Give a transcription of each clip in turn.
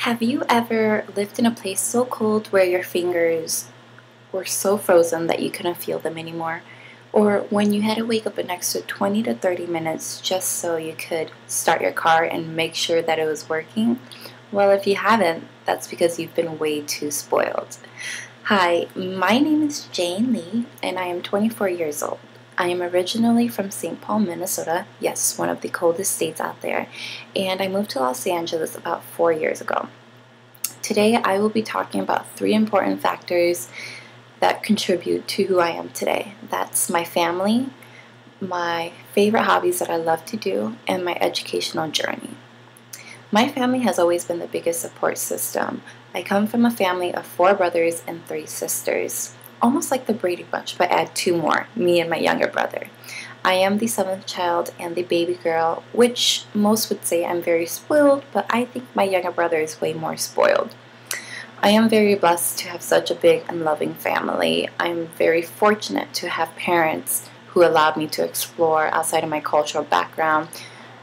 Have you ever lived in a place so cold where your fingers were so frozen that you couldn't feel them anymore? Or when you had to wake up an extra 20 to 30 minutes just so you could start your car and make sure that it was working? Well, if you haven't, that's because you've been way too spoiled. Hi, my name is Jane Lee, and I am 24 years old. I am originally from St. Paul, Minnesota, yes, one of the coldest states out there, and I moved to Los Angeles about 4 years ago. Today, I will be talking about three important factors that contribute to who I am today. That's my family, my favorite hobbies that I love to do, and my educational journey. My family has always been the biggest support system. I come from a family of four brothers and three sisters, almost like the Brady Bunch, but add two more, me and my younger brother. I am the seventh child and the baby girl, which most would say I'm very spoiled, but I think my younger brother is way more spoiled. I am very blessed to have such a big and loving family. I'm very fortunate to have parents who allowed me to explore outside of my cultural background.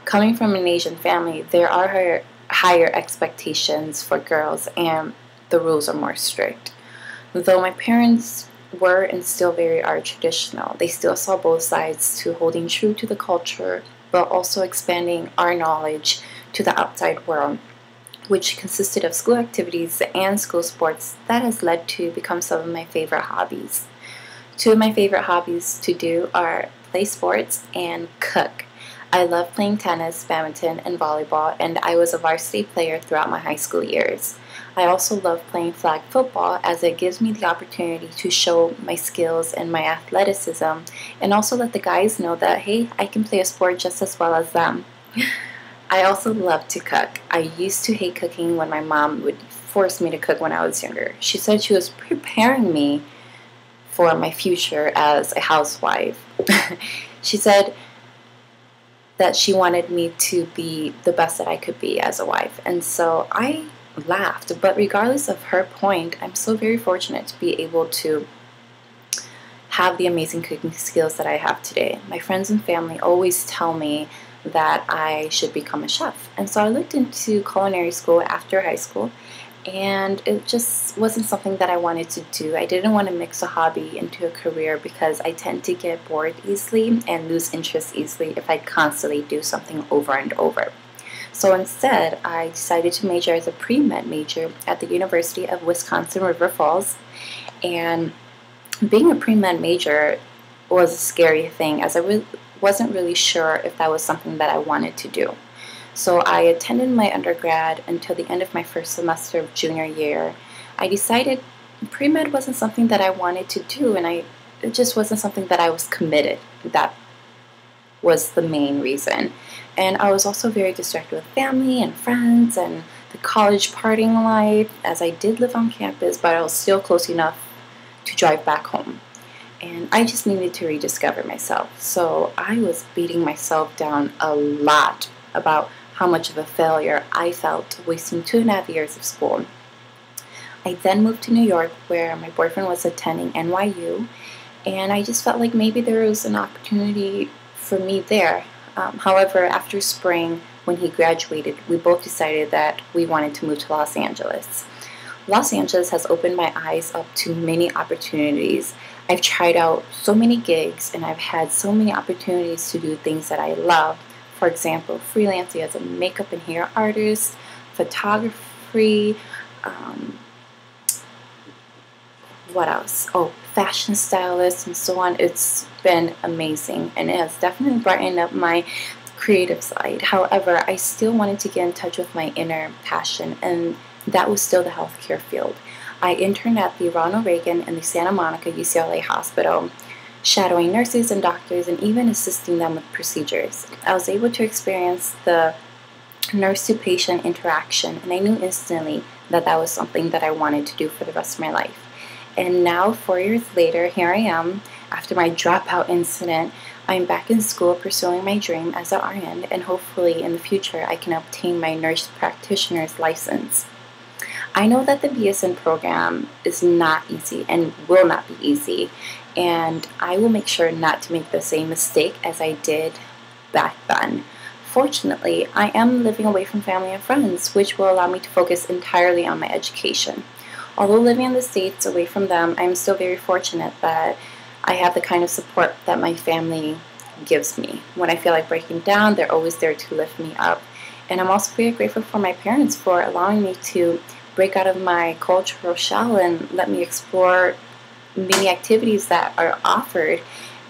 Coming from an Asian family, there are higher expectations for girls and the rules are more strict. Though my parents were and still very are traditional, they still saw both sides to holding true to the culture, but also expanding our knowledge to the outside world, which consisted of school activities and school sports that has led to become some of my favorite hobbies. Two of my favorite hobbies to do are play sports and cook. I love playing tennis, badminton, and volleyball, and I was a varsity player throughout my high school years. I also love playing flag football as it gives me the opportunity to show my skills and my athleticism and also let the guys know that, hey, I can play a sport just as well as them. I also love to cook. I used to hate cooking when my mom would force me to cook when I was younger. She said she was preparing me for my future as a housewife. She said that she wanted me to be the best that I could be as a wife. And so I laughed. But regardless of her point, I'm so very fortunate to be able to have the amazing cooking skills that I have today. My friends and family always tell me that I should become a chef. And so I looked into culinary school after high school, and it just wasn't something that I wanted to do. I didn't want to mix a hobby into a career because I tend to get bored easily and lose interest easily if I constantly do something over and over. So instead, I decided to major as a pre-med major at the University of Wisconsin River Falls. And being a pre-med major was a scary thing as I wasn't really sure if that was something that I wanted to do. So I attended my undergrad until the end of my first semester of junior year. I decided pre-med wasn't something that I wanted to do, and it just wasn't something that I was committed. That was the main reason. And I was also very distracted with family and friends and the college partying life, as I did live on campus, but I was still close enough to drive back home. And I just needed to rediscover myself. So I was beating myself down a lot about how much of a failure I felt wasting 2.5 years of school. I then moved to New York where my boyfriend was attending NYU, and I just felt like maybe there was an opportunity for me there. However, after spring, when he graduated, we both decided that we wanted to move to Los Angeles. Los Angeles has opened my eyes up to many opportunities. I've tried out so many gigs and I've had so many opportunities to do things that I love. For example, freelancing as a makeup and hair artist, photography, what else? Oh, fashion stylist and so on. It's been amazing and it has definitely brightened up my creative side. However, I still wanted to get in touch with my inner passion, and that was still the healthcare field. I interned at the Ronald Reagan and the Santa Monica UCLA Hospital, shadowing nurses and doctors and even assisting them with procedures. I was able to experience the nurse-to-patient interaction, and I knew instantly that that was something that I wanted to do for the rest of my life. And now, 4 years later, here I am. After my dropout incident, I'm back in school pursuing my dream as an RN, and hopefully in the future I can obtain my nurse practitioner's license. I know that the BSN program is not easy and will not be easy, and I will make sure not to make the same mistake as I did back then. Fortunately, I am living away from family and friends, which will allow me to focus entirely on my education. Although living in the States away from them, I am still very fortunate that I have the kind of support that my family gives me. When I feel like breaking down, they're always there to lift me up. And I'm also very grateful for my parents for allowing me to break out of my cultural shell and let me explore many activities that are offered.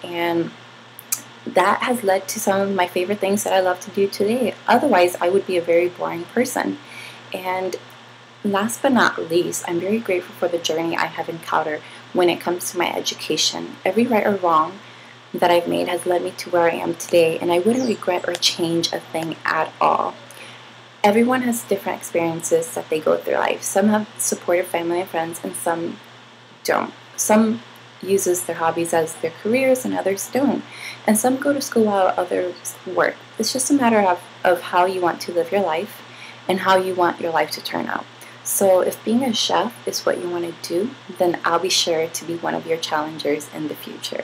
And that has led to some of my favorite things that I love to do today. Otherwise, I would be a very boring person. And last but not least, I'm very grateful for the journey I have encountered when it comes to my education. Every right or wrong that I've made has led me to where I am today, and I wouldn't regret or change a thing at all. Everyone has different experiences that they go through life. Some have supportive family and friends, and some don't. Some uses their hobbies as their careers, and others don't. And some go to school while others work. It's just a matter of how you want to live your life and how you want your life to turn out. So if being a chef is what you want to do, then I'll be sure to be one of your challengers in the future.